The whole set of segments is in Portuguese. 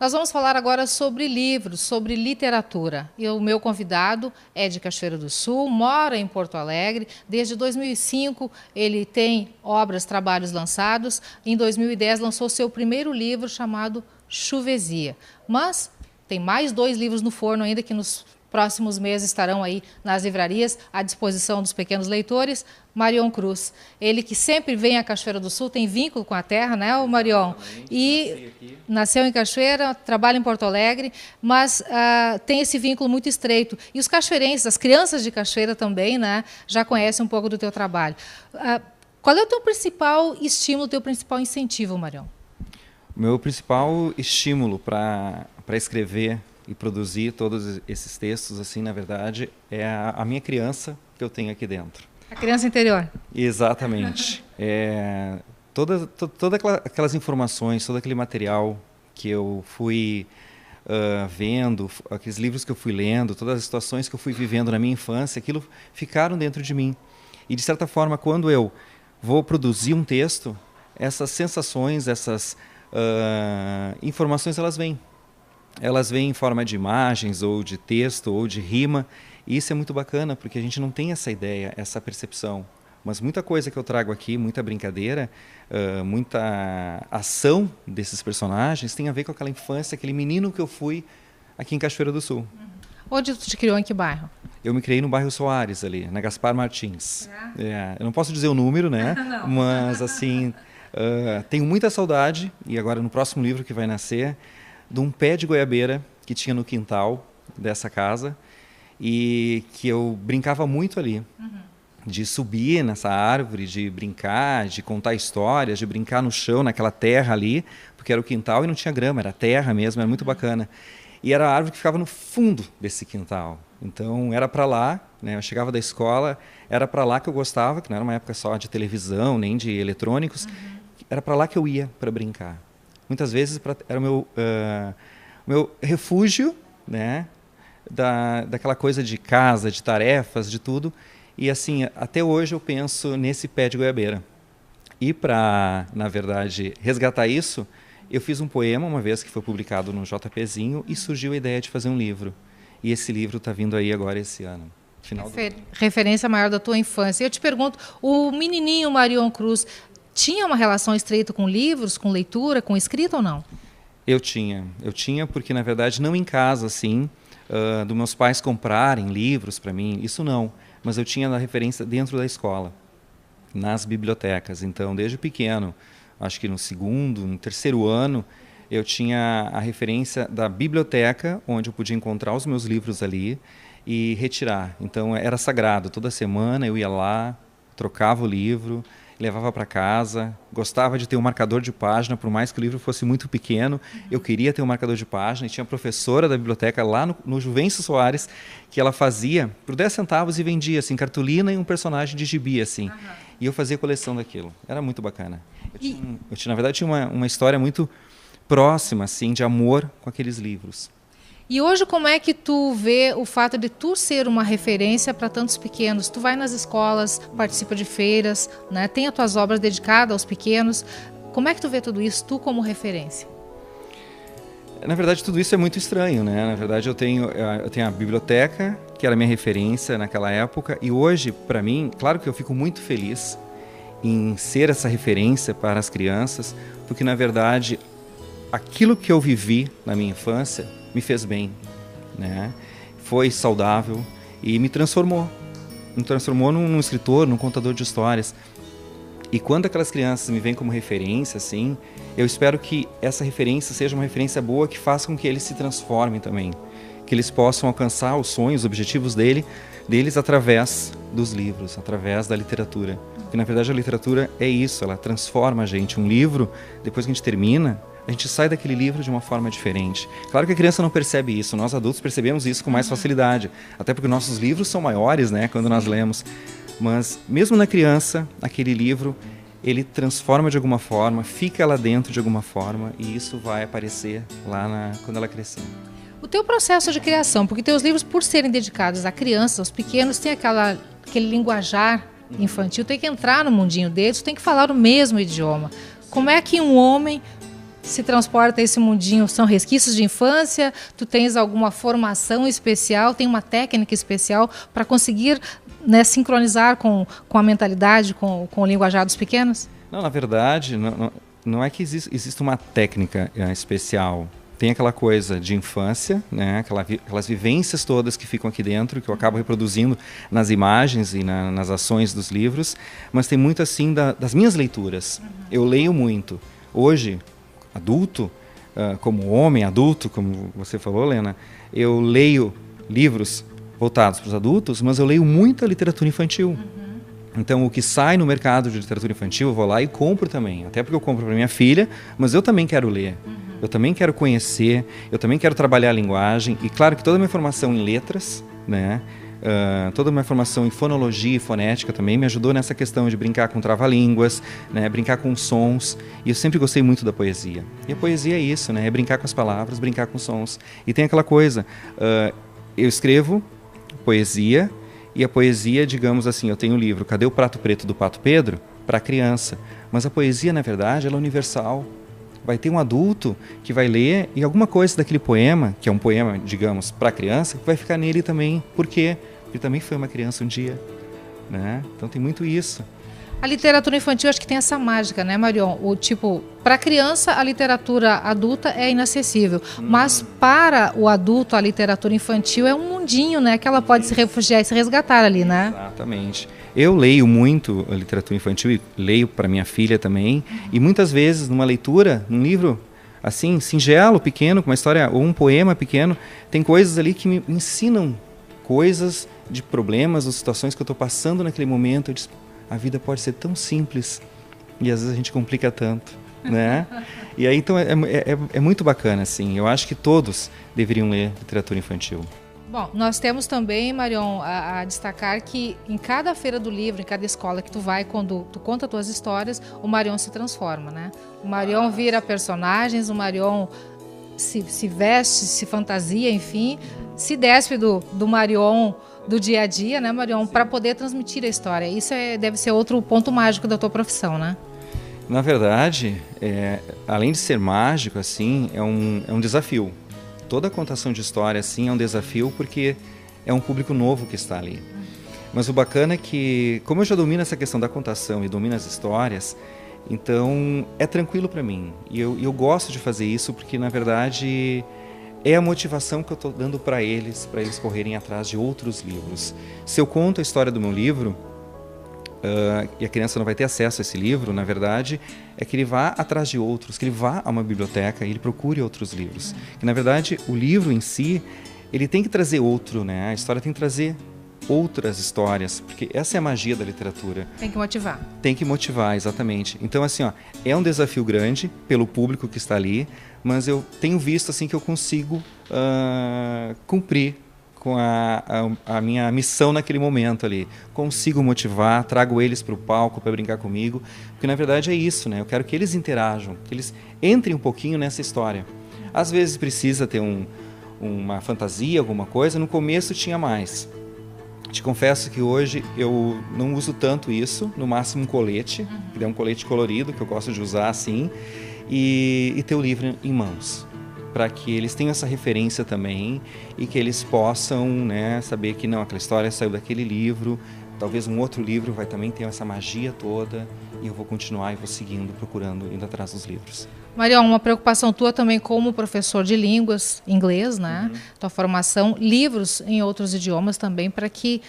Nós vamos falar agora sobre livros, sobre literatura. E o meu convidado é de Cachoeira do Sul, mora em Porto Alegre. Desde 2005 ele tem obras, trabalhos lançados. Em 2010 lançou seu primeiro livro chamado Chuvesia. Mas tem mais 2 livros no forno ainda que nos próximos meses estarão aí nas livrarias à disposição dos pequenos leitores. Marion Cruz, ele que sempre vem à Cachoeira do Sul, tem vínculo com a terra, né, o Marion? E nasceu em Cachoeira, trabalha em Porto Alegre, mas tem esse vínculo muito estreito. E os cachoeirenses, as crianças de Cachoeira também, né, já conhecem um pouco do teu trabalho. Qual é o teu principal estímulo, o teu principal incentivo, Marion? O meu principal estímulo para escrever e produzir todos esses textos, assim, na verdade, é a minha criança que eu tenho aqui dentro. A criança interior. Exatamente. Todas aquelas informações, todo aquele material que eu fui vendo, aqueles livros que eu fui lendo, todas as situações que eu fui vivendo na minha infância, aquilo ficaram dentro de mim. E, de certa forma, quando eu vou produzir um texto, essas sensações, essas informações, elas vêm. Elas vêm em forma de imagens, ou de texto, ou de rima, e isso é muito bacana, porque a gente não tem essa ideia, essa percepção. Mas muita coisa que eu trago aqui, muita brincadeira, muita ação desses personagens tem a ver com aquela infância, aquele menino que eu fui aqui em Cachoeira do Sul. Onde tu te criou, em que bairro? Eu me criei no bairro Soares, ali, na Gaspar Martins. Eu não posso dizer o número, né? Mas, assim, tenho muita saudade, e agora no próximo livro que vai nascer, de um pé de goiabeira que tinha no quintal dessa casa e que eu brincava muito ali, de subir nessa árvore, de brincar, de contar histórias, de brincar no chão, naquela terra ali, porque era o quintal e não tinha grama, era terra mesmo, era muito bacana. E era a árvore que ficava no fundo desse quintal, então era para lá, né? Eu chegava da escola, era para lá que eu gostava, que não era uma época só de televisão, nem de eletrônicos, era para lá que eu ia para brincar. Muitas vezes era o meu refúgio, né, daquela coisa de casa, de tarefas, de tudo. E assim, até hoje eu penso nesse pé de goiabeira. E para, na verdade, resgatar isso, eu fiz um poema uma vez que foi publicado no JPzinho e surgiu a ideia de fazer um livro. E esse livro está vindo aí agora esse ano. Referência maior da tua infância. Eu te pergunto, o menininho Marion Cruz tinha uma relação estreita com livros, com leitura, com escrita ou não? Eu tinha porque, na verdade, não em casa, assim, dos meus pais comprarem livros para mim, isso não. Mas eu tinha a referência dentro da escola, nas bibliotecas. Então, desde pequeno, acho que no terceiro ano, eu tinha a referência da biblioteca, onde eu podia encontrar os meus livros ali e retirar. Então, era sagrado. Toda semana eu ia lá, trocava o livro, levava para casa, gostava de ter um marcador de página, por mais que o livro fosse muito pequeno, eu queria ter um marcador de página, e tinha a professora da biblioteca lá no Juvencio Soares, que ela fazia por 10 centavos e vendia assim, cartolina e um personagem de gibi, assim. E eu fazia coleção daquilo, era muito bacana. Na verdade, tinha uma história muito próxima, assim, de amor com aqueles livros. E hoje como é que tu vê o fato de tu ser uma referência para tantos pequenos? Tu vai nas escolas, participa de feiras, né? Tem as tuas obras dedicadas aos pequenos. Como é que tu vê tudo isso, tu como referência? Na verdade, tudo isso é muito estranho, né? Na verdade, eu tenho a biblioteca, que era a minha referência naquela época, e hoje, para mim, claro que eu fico muito feliz em ser essa referência para as crianças, porque, na verdade, aquilo que eu vivi na minha infância me fez bem, né? Foi saudável e me transformou. Me transformou num escritor, num contador de histórias. E quando aquelas crianças me veem como referência, assim, eu espero que essa referência seja uma referência boa que faça com que eles se transformem também. Que eles possam alcançar os sonhos, os objetivos deles através dos livros, através da literatura. Porque, na verdade, a literatura é isso, ela transforma a gente. Um livro, depois que a gente termina, a gente sai daquele livro de uma forma diferente. Claro que a criança não percebe isso, nós adultos percebemos isso com mais facilidade, até porque nossos livros são maiores, né, quando nós lemos. Mas mesmo na criança, aquele livro, ele transforma de alguma forma, fica lá dentro de alguma forma, e isso vai aparecer lá quando ela crescer. O teu processo de criação, porque teus livros, por serem dedicados a crianças, aos pequenos, tem aquele linguajar infantil, tem que entrar no mundinho deles, tem que falar o mesmo idioma. Como é que um homem se transporta a esse mundinho? São resquícios de infância? Tu tens alguma formação especial, tem uma técnica especial para conseguir, né, sincronizar com a mentalidade, com o linguajar dos pequenos? Não, na verdade, não é que existe uma técnica especial. Tem aquela coisa de infância, né? Aquelas vivências todas que ficam aqui dentro, que eu acabo reproduzindo nas imagens e nas ações dos livros, mas tem muito assim das minhas leituras. Eu leio muito. Hoje, adulto, como homem adulto, como você falou, Lena, eu leio livros voltados para os adultos, mas eu leio muita literatura infantil. Então, o que sai no mercado de literatura infantil, eu vou lá e compro também. Até porque eu compro para minha filha, mas eu também quero ler. Eu também quero conhecer, eu também quero trabalhar a linguagem. E claro que toda a minha formação em letras, né, toda a minha formação em fonologia e fonética também me ajudou nessa questão de brincar com trava-línguas, né, brincar com sons. E eu sempre gostei muito da poesia. E a poesia é isso, né, é brincar com as palavras, brincar com sons. E tem aquela coisa, eu escrevo poesia, e a poesia, digamos assim, eu tenho um livro, Cadê o Prato Preto do Pato Pedro? Para criança. Mas a poesia, na verdade, ela é universal. Vai ter um adulto que vai ler e alguma coisa daquele poema, que é um poema, digamos, para criança, vai ficar nele também. Por quê? Porque também foi uma criança um dia, né? Então tem muito isso. A literatura infantil, acho que tem essa mágica, né, Marion? O tipo, para a criança, a literatura adulta é inacessível, mas para o adulto, a literatura infantil é um mundinho, né, que ela pode se refugiar e se resgatar ali, né? Exatamente. Eu leio muito a literatura infantil e leio para minha filha também, e muitas vezes numa leitura, num livro assim, singelo, pequeno, com uma história ou um poema pequeno, tem coisas ali que me ensinam coisas de problemas ou situações que eu estou passando naquele momento. Eu disse, a vida pode ser tão simples e às vezes a gente complica tanto, né? E aí então é muito bacana, assim. Eu acho que todos deveriam ler literatura infantil. Bom, nós temos também, Marion, a destacar que em cada feira do livro, em cada escola que tu vai, quando tu conta tuas histórias, o Marion se transforma, né? O Marion vira personagens, o Marion se veste, se fantasia, enfim, se despe do Marion do dia a dia, né, Marion, para poder transmitir a história. Isso deve ser outro ponto mágico da tua profissão, né? Na verdade, além de ser mágico, assim, é um desafio. Toda a contação de história, assim, é um desafio porque é um público novo que está ali. Mas o bacana é que, como eu já domino essa questão da contação e domino as histórias, então é tranquilo para mim. E eu gosto de fazer isso porque, na verdade, é a motivação que eu estou dando para eles correrem atrás de outros livros. Se eu conto a história do meu livro, e a criança não vai ter acesso a esse livro, na verdade, é que ele vá atrás de outros, que ele vá a uma biblioteca e ele procure outros livros. Que, na verdade, o livro em si, ele tem que trazer outro, né? A história tem que trazer outras histórias, porque essa é a magia da literatura. Tem que motivar. Tem que motivar, exatamente. Então, assim, ó, é um desafio grande pelo público que está ali, mas eu tenho visto assim que eu consigo cumprir com a minha missão naquele momento ali. Consigo motivar, trago eles para o palco para brincar comigo, porque na verdade é isso, né? Eu quero que eles interajam, que eles entrem um pouquinho nessa história. Às vezes precisa ter uma fantasia, alguma coisa, no começo tinha mais. Te confesso que hoje eu não uso tanto isso, no máximo um colete, que é um colete colorido, que eu gosto de usar assim, e ter o livro em mãos, para que eles tenham essa referência também e que eles possam, né, saber que não, aquela história saiu daquele livro, talvez um outro livro vai também ter essa magia toda e eu vou continuar e vou seguindo, procurando, indo atrás dos livros. Marion, uma preocupação tua também como professor de línguas, inglês, né? Tua formação, livros em outros idiomas também, para que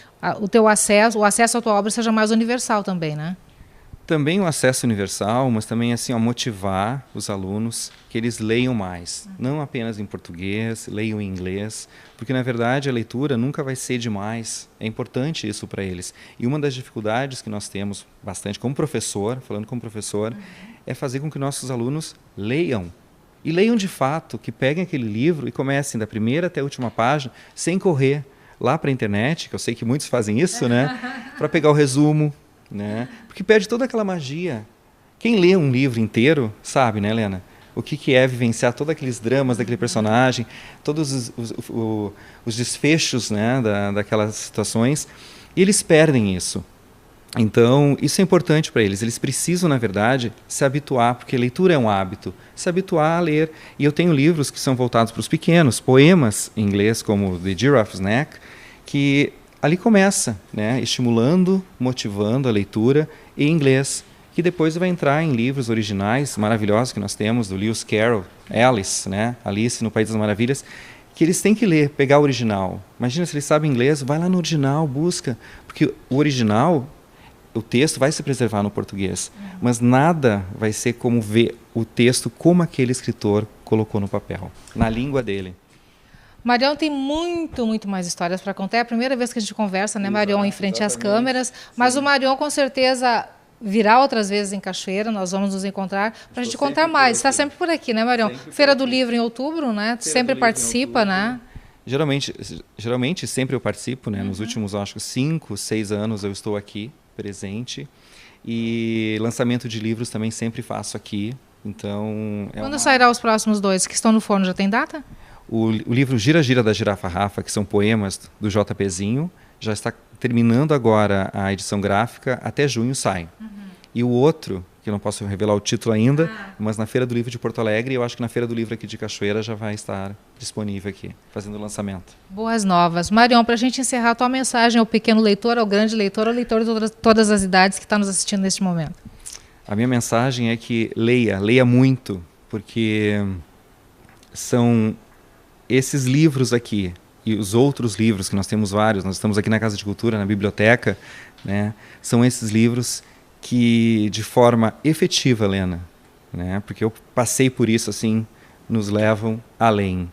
o acesso à tua obra seja mais universal também, né? Também o acesso universal, mas também assim, motivar os alunos que eles leiam mais, não apenas em português, leiam em inglês, porque na verdade a leitura nunca vai ser demais, é importante isso para eles. E uma das dificuldades que nós temos bastante como professor, falando como professor, é fazer com que nossos alunos leiam. E leiam de fato, que peguem aquele livro e comecem da primeira até a última página, sem correr lá para a internet, que eu sei que muitos fazem isso, né? Para pegar o resumo, né? Porque perde toda aquela magia. Quem lê um livro inteiro sabe, né, Helena? O que é vivenciar todos aqueles dramas daquele personagem, todos os desfechos, né, daquelas situações, e eles perdem isso. Então, isso é importante para eles. Eles precisam, na verdade, se habituar, porque leitura é um hábito, se habituar a ler. E eu tenho livros que são voltados para os pequenos, poemas em inglês, como The Giraffe's Neck, que ali começa, né, estimulando, motivando a leitura em inglês, que depois vai entrar em livros originais maravilhosos que nós temos, do Lewis Carroll, Alice, né, Alice no País das Maravilhas, que eles têm que ler, pegar o original. Imagina, se eles sabem inglês, vai lá no original, busca, porque o original, o texto vai se preservar no português, mas nada vai ser como ver o texto como aquele escritor colocou no papel, na língua dele. Marion tem muito mais histórias para contar. É a primeira vez que a gente conversa, né, Marion, em frente às câmeras, mas o Marion com certeza virá outras vezes em Cachoeira, nós vamos nos encontrar para a gente contar mais. Está sempre por aqui, né, Marion? Feira do Livro em outubro, né? Sempre participa, né? Geralmente sempre eu participo, né? Nos últimos, acho que 5, 6 anos eu estou aqui, presente. E lançamento de livros também sempre faço aqui. Então, quando sairá os próximos 2 que estão no forno? Já tem data? O livro Gira Gira da Girafa Rafa, que são poemas do JPzinho, já está terminando agora a edição gráfica, até junho sai. E o outro, que eu não posso revelar o título ainda, mas na Feira do Livro de Porto Alegre, eu acho que na Feira do Livro aqui de Cachoeira já vai estar disponível aqui, fazendo o lançamento. Boas novas. Marion, para a gente encerrar, a tua mensagem ao pequeno leitor, ao grande leitor, ao leitor de todas as idades que está nos assistindo neste momento. A minha mensagem é que leia muito, porque são esses livros aqui e os outros livros, que nós temos vários, nós estamos aqui na Casa de Cultura, na biblioteca, né, são esses livros que, de forma efetiva, Lena, né, porque eu passei por isso, assim, nos levam além,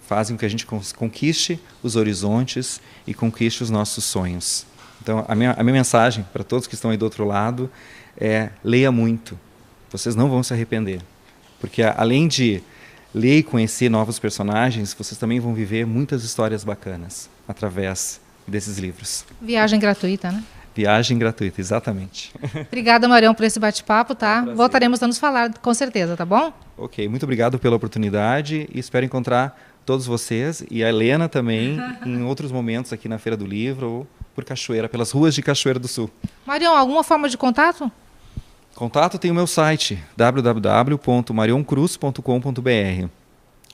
fazem com que a gente conquiste os horizontes e conquiste os nossos sonhos. Então, a minha mensagem para todos que estão aí do outro lado é: leia muito, vocês não vão se arrepender, porque além de ler e conhecer novos personagens, vocês também vão viver muitas histórias bacanas através desses livros. Viagem gratuita, né? Viagem gratuita, exatamente. Obrigada, Marion, por esse bate-papo, tá? Voltaremos a nos falar, com certeza, tá bom? Ok, muito obrigado pela oportunidade e espero encontrar todos vocês e a Helena também em outros momentos aqui na Feira do Livro ou por Cachoeira, pelas ruas de Cachoeira do Sul. Marion, alguma forma de contato? Contato tem o meu site, www.marioncruz.com.br.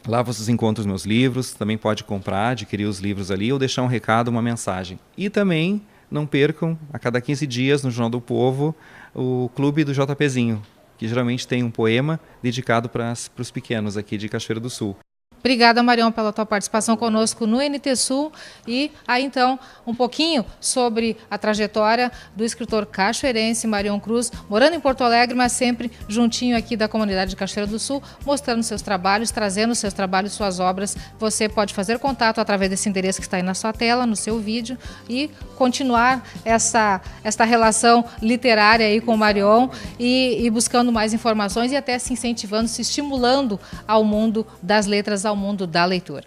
Lá vocês encontram os meus livros, também pode comprar, adquirir os livros ali ou deixar um recado, uma mensagem. E também não percam, a cada 15 dias, no Jornal do Povo, o Clube do JPzinho, que geralmente tem um poema dedicado para os pequenos aqui de Cachoeira do Sul. Obrigada, Marion, pela tua participação conosco no NT Sul. E aí, então, um pouquinho sobre a trajetória do escritor cachoeirense Marion Cruz, morando em Porto Alegre, mas sempre juntinho aqui da comunidade de Cachoeira do Sul, mostrando seus trabalhos, trazendo seus trabalhos, suas obras. Você pode fazer contato através desse endereço que está aí na sua tela, no seu vídeo, e continuar esta relação literária aí com o Marion e buscando mais informações e até se incentivando, se estimulando ao mundo das letras, ao mundo da leitura.